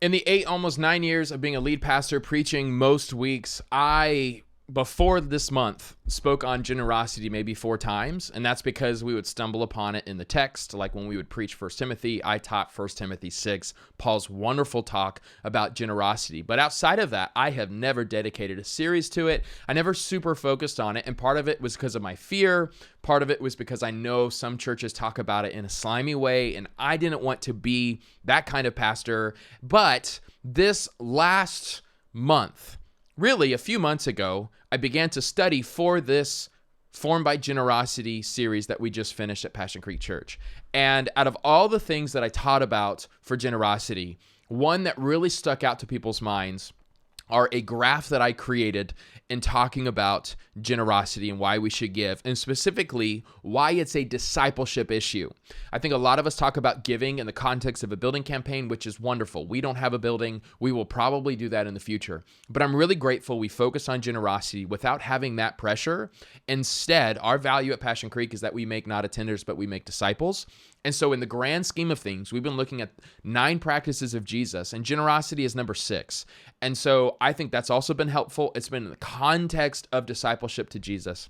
In the 8, almost 9 years of being a lead pastor, preaching most weeks, before this month, spoke on generosity maybe 4 times, and that's because we would stumble upon it in the text. Like when we would preach 1 Timothy, I taught 1 Timothy 6, Paul's wonderful talk about generosity. But outside of that, I have never dedicated a series to it. I never super focused on it, and part of it was because of my fear. Part of it was because I know some churches talk about it in a slimy way, and I didn't want to be that kind of pastor. But this last month, really a few months ago, I began to study for this Formed by Generosity series that we just finished at Passion Creek Church. And out of all the things that I taught about for generosity, one that really stuck out to people's minds are a graph that I created in talking about generosity and why we should give, and specifically why it's a discipleship issue. I think a lot of us talk about giving in the context of a building campaign, which is wonderful. We don't have a building. We will probably do that in the future. But I'm really grateful we focus on generosity without having that pressure. Instead, our value at Passion Creek is that we make not attenders, but we make disciples. And so in the grand scheme of things, we've been looking at 9 practices of Jesus, and generosity is number 6. And so I think that's also been helpful. It's been in the context of discipleship to Jesus.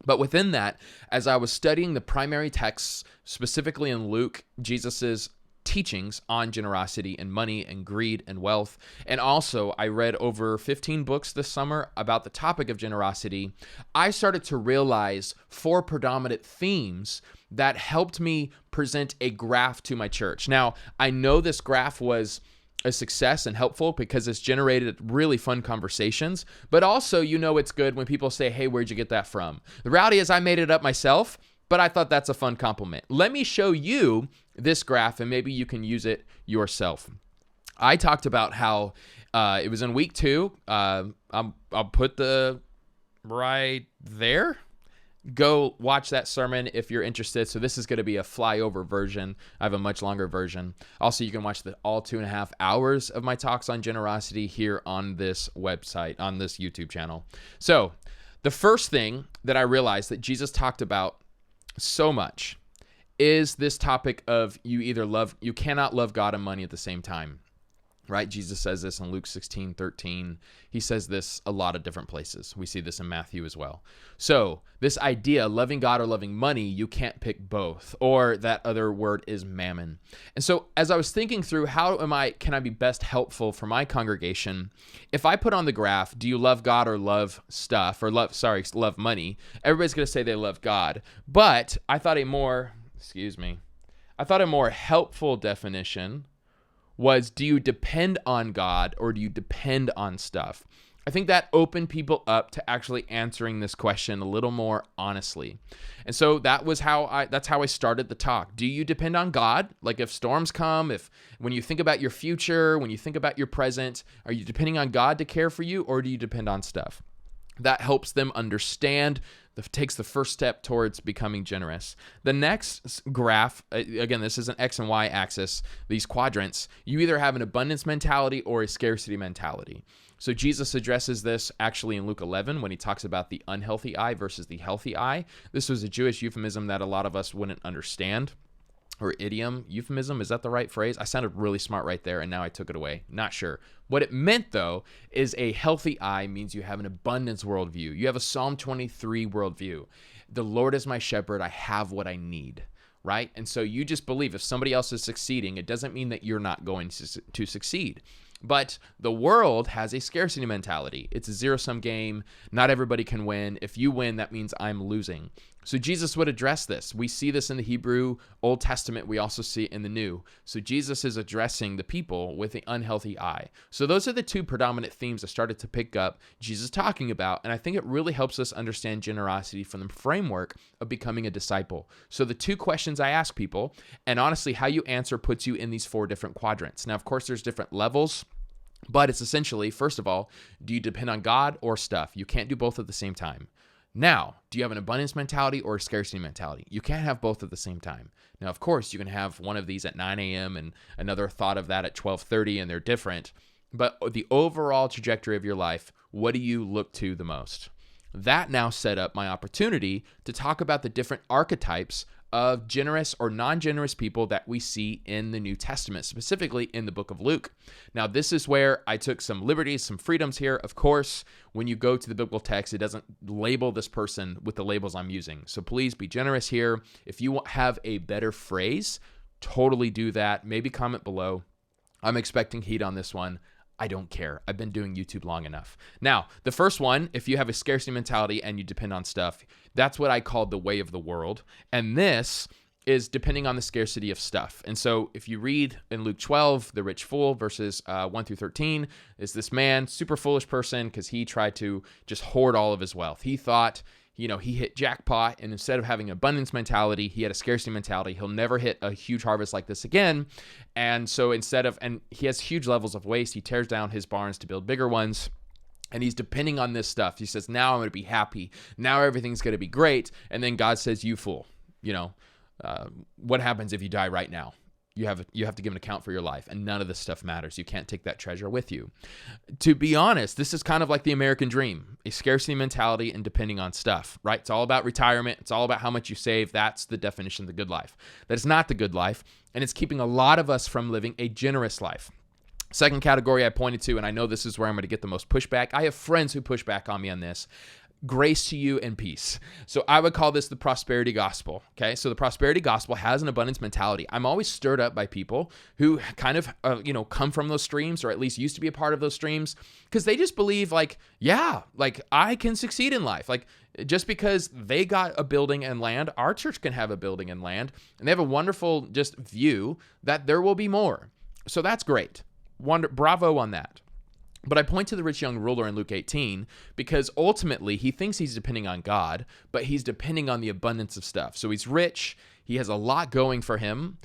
But within that, as I was studying the primary texts, specifically in Luke, Jesus's teachings on generosity and money and greed and wealth. And also, I read over 15 books this summer about the topic of generosity. I started to realize 4 predominant themes that helped me present a graph to my church. Now, I know this graph was a success and helpful because it's generated really fun conversations, but also, it's good when people say, hey, where'd you get that from? The reality is I made it up myself, but I thought that's a fun compliment. Let me show you this graph and maybe you can use it yourself. I talked about how it was in week 2. I'll put the right there. Go watch that sermon if you're interested. So this is going to be a flyover version. I have a much longer version. Also, you can watch all 2.5 hours of my talks on generosity here on this website, on this YouTube channel. So the first thing that I realized that Jesus talked about so much is this topic of you cannot love God and money at the same time. Right? Jesus says this in Luke 16:13. He says this a lot of different places. We see this in Matthew as well. So this idea, loving God or loving money, you can't pick both. Or that other word is mammon. And so as I was thinking through can I be best helpful for my congregation, if I put on the graph, do you love God or love stuff, or love money, everybody's going to say they love God. But I thought a more helpful definition was, do you depend on God or do you depend on stuff? I think that opened people up to actually answering this question a little more honestly. And so that's how I started the talk. Do you depend on God? Like if storms come, when you think about your future, when you think about your present, are you depending on God to care for you, or do you depend on stuff? That helps them understand, takes the first step towards becoming generous. The next graph, again, this is an X and Y axis, these quadrants, you either have an abundance mentality or a scarcity mentality. So Jesus addresses this actually in Luke 11 when he talks about the unhealthy eye versus the healthy eye. This was a Jewish euphemism that a lot of us wouldn't understand. Or euphemism, is that the right phrase? I sounded really smart right there, and now I took it away. Not sure. What it meant, though, is a healthy eye means you have an abundance worldview. You have a Psalm 23 worldview. The Lord is my shepherd. I have what I need, right? And so you just believe if somebody else is succeeding, it doesn't mean that you're not going to succeed. But the world has a scarcity mentality. It's a zero-sum game. Not everybody can win. If you win, that means I'm losing. So Jesus would address this. We see this in the Hebrew Old Testament. We also see it in the New. So Jesus is addressing the people with the unhealthy eye. So those are the 2 predominant themes I started to pick up Jesus talking about. And I think it really helps us understand generosity from the framework of becoming a disciple. So the 2 questions I ask people, and honestly, how you answer puts you in these 4 different quadrants. Now, of course, there's different levels. But it's essentially, first of all, do you depend on God or stuff? You can't do both at the same time. Now, do you have an abundance mentality or a scarcity mentality? You can't have both at the same time. Now, of course, you can have one of these at 9 a.m. and another thought of that at 12:30, and they're different. But the overall trajectory of your life, what do you look to the most? That now set up my opportunity to talk about the different archetypes of generous or non-generous people that we see in the New Testament, specifically in the book of Luke. Now, this is where I took some liberties, some freedoms here. Of course, when you go to the biblical text, it doesn't label this person with the labels I'm using. So please be generous here. If you have a better phrase, totally do that. Maybe comment below. I'm expecting heat on this one. I don't care. I've been doing YouTube long enough. Now, the first one, if you have a scarcity mentality and you depend on stuff, that's what I call the way of the world. And this is depending on the scarcity of stuff. And so if you read in Luke 12, the rich fool, verses 1 through 13, is this man, super foolish person, because he tried to just hoard all of his wealth. He thought, he hit jackpot, and instead of having an abundance mentality, he had a scarcity mentality. He'll never hit a huge harvest like this again. And so and he has huge levels of waste. He tears down his barns to build bigger ones. And he's depending on this stuff. He says, now I'm going to be happy. Now everything's going to be great. And then God says, you fool, what happens if you die right now? You have to give an account for your life, and none of this stuff matters. You can't take that treasure with you. To be honest, this is kind of like the American dream, a scarcity mentality and depending on stuff, right? It's all about retirement. It's all about how much you save. That's the definition of the good life. That is not the good life, and it's keeping a lot of us from living a generous life. Second category I pointed to, and I know this is where I'm going to get the most pushback. I have friends who push back on me on this. Grace to you and peace. So I would call this the prosperity gospel. Okay. So the prosperity gospel has an abundance mentality. I'm always stirred up by people who kind of, come from those streams, or at least used to be a part of those streams, because they just believe I can succeed in life. Like, just because they got a building and land, our church can have a building and land, and they have a wonderful just view that there will be more. So that's great. Bravo on that. But I point to the rich young ruler in Luke 18 because ultimately he thinks he's depending on God, but he's depending on the abundance of stuff. So he's rich. He has a lot going for him.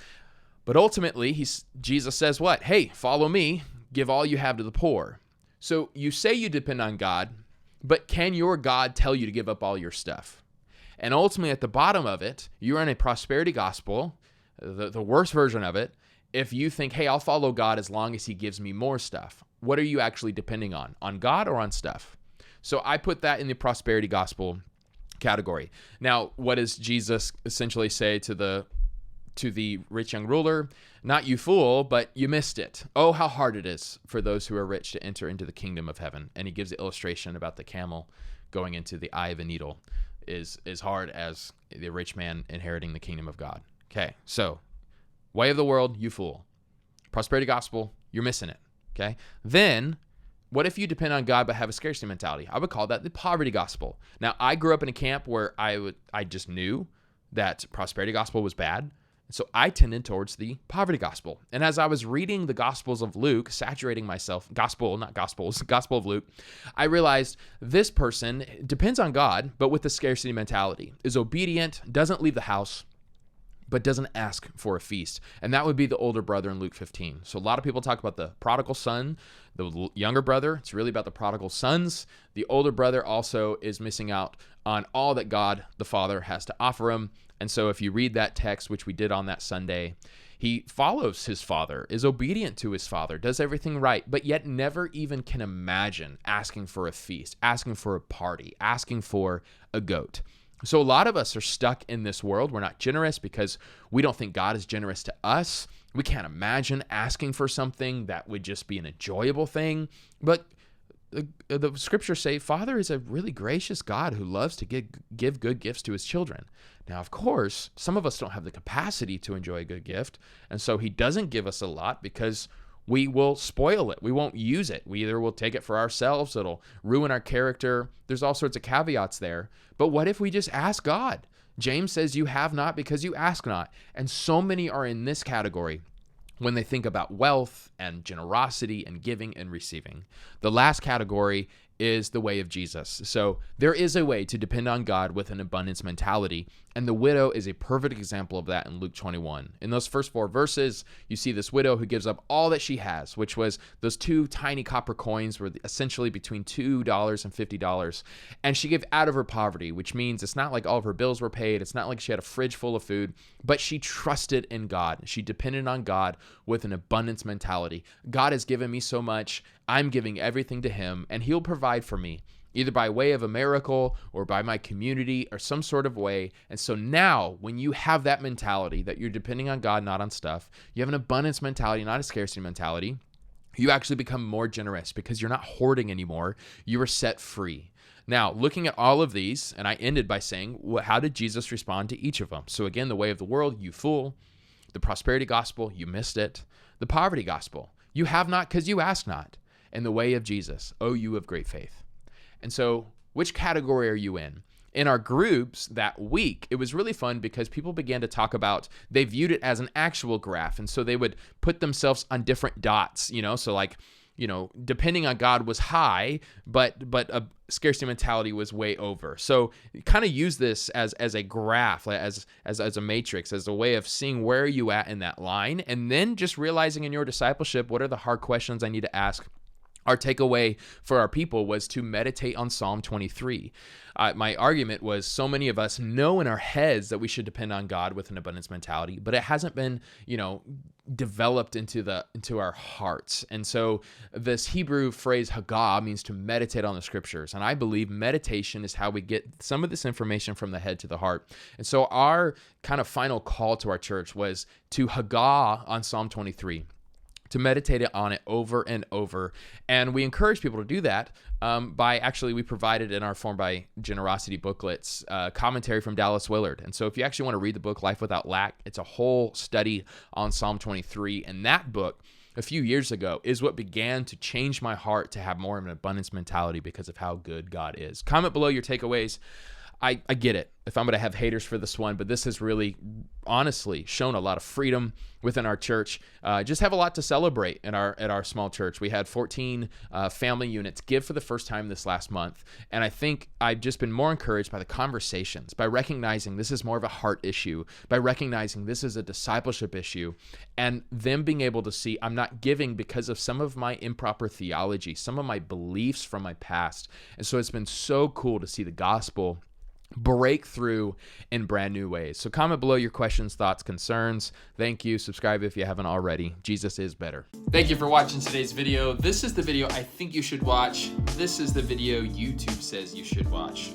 But ultimately, Jesus says what? Hey, follow me. Give all you have to the poor. So you say you depend on God, but can your God tell you to give up all your stuff? And ultimately, at the bottom of it, you're in a prosperity gospel, the worst version of it, if you think, hey, I'll follow God as long as he gives me more stuff. What are you actually depending on God or on stuff? So I put that in the prosperity gospel category. Now, what does Jesus essentially say to the rich young ruler? Not you fool, but you missed it. Oh, how hard it is for those who are rich to enter into the kingdom of heaven. And he gives the illustration about the camel going into the eye of a needle is as hard as the rich man inheriting the kingdom of God. Okay, so way of the world, you fool. Prosperity gospel, you're missing it. Okay. Then what if you depend on God but have a scarcity mentality? I would call that the poverty gospel. Now, I grew up in a camp where I just knew that prosperity gospel was bad. So I tended towards the poverty gospel. And as I was reading the Gospels of Luke, saturating myself, Gospel of Luke, I realized this person depends on God, but with the scarcity mentality, is obedient, doesn't leave the house, but doesn't ask for a feast. And that would be the older brother in Luke 15. So a lot of people talk about the prodigal son, the younger brother. It's really about the prodigal sons. The older brother also is missing out on all that God the Father has to offer him. And so if you read that text, which we did on that Sunday, he follows his father, is obedient to his father, does everything right, but yet never even can imagine asking for a feast, asking for a party, asking for a goat. So a lot of us are stuck in this world. We're not generous because we don't think God is generous to us. We can't imagine asking for something that would just be an enjoyable thing. But the scriptures say Father is a really gracious God who loves to give good gifts to his children. Now, of course, some of us don't have the capacity to enjoy a good gift. And so he doesn't give us a lot because we will spoil it. We won't use it. We either will take it for ourselves. It'll ruin our character. There's all sorts of caveats there. But what if we just ask God? James says you have not because you ask not. And so many are in this category when they think about wealth and generosity and giving and receiving. The last category is the way of Jesus. So there is a way to depend on God with an abundance mentality, and the widow is a perfect example of that in Luke 21. In those first 4 verses, you see this widow who gives up all that she has, which was those 2 tiny copper coins were essentially between $2 and $50, and she gave out of her poverty, which means it's not like all of her bills were paid. It's not like she had a fridge full of food, but she trusted in God. She depended on God with an abundance mentality. God has given me so much. I'm giving everything to him, and he'll provide for me. either by way of a miracle or by my community or some sort of way. And so now when you have that mentality that you're depending on God, not on stuff, you have an abundance mentality, not a scarcity mentality, you actually become more generous because you're not hoarding anymore. You are set free. Now, looking at all of these, and I ended by saying, well, how did Jesus respond to each of them? So again, the way of the world, you fool. The prosperity gospel, you missed it. The poverty gospel, you have not because you ask not. And the way of Jesus, oh, you of great faith. And so which category are you in? In our groups that week, it was really fun because people began to talk about, they viewed it as an actual graph. And so they would put themselves on different dots, so like, depending on God was high, but a scarcity mentality was way over. So kind of use this as a graph, as a matrix, as a way of seeing where are you at in that line. And then just realizing in your discipleship, what are the hard questions I need to ask? Our takeaway for our people was to meditate on Psalm 23. My argument was so many of us know in our heads that we should depend on God with an abundance mentality, but it hasn't been, developed into our hearts. And so this Hebrew phrase Hagah means to meditate on the scriptures. And I believe meditation is how we get some of this information from the head to the heart. And so our kind of final call to our church was to Hagah on Psalm 23. To meditate on it over and over. And we encourage people to do that we provided in our Formed by Generosity booklets commentary from Dallas Willard. And so if you actually want to read the book Life Without Lack, it's a whole study on Psalm 23. And that book, a few years ago, is what began to change my heart to have more of an abundance mentality because of how good God is. Comment below your takeaways. I get it if I'm going to have haters for this one, but this has really honestly shown a lot of freedom within our church. Just have a lot to celebrate at our small church. We had 14 family units give for the first time this last month. And I think I've just been more encouraged by the conversations, by recognizing this is more of a heart issue, by recognizing this is a discipleship issue, and them being able to see I'm not giving because of some of my improper theology, some of my beliefs from my past. And so it's been so cool to see the gospel break through in brand new ways. So comment below your questions, thoughts, concerns. Thank you. Subscribe if you haven't already. Jesus is better. Thank you for watching today's video. This is the video I think you should watch. This is the video YouTube says you should watch.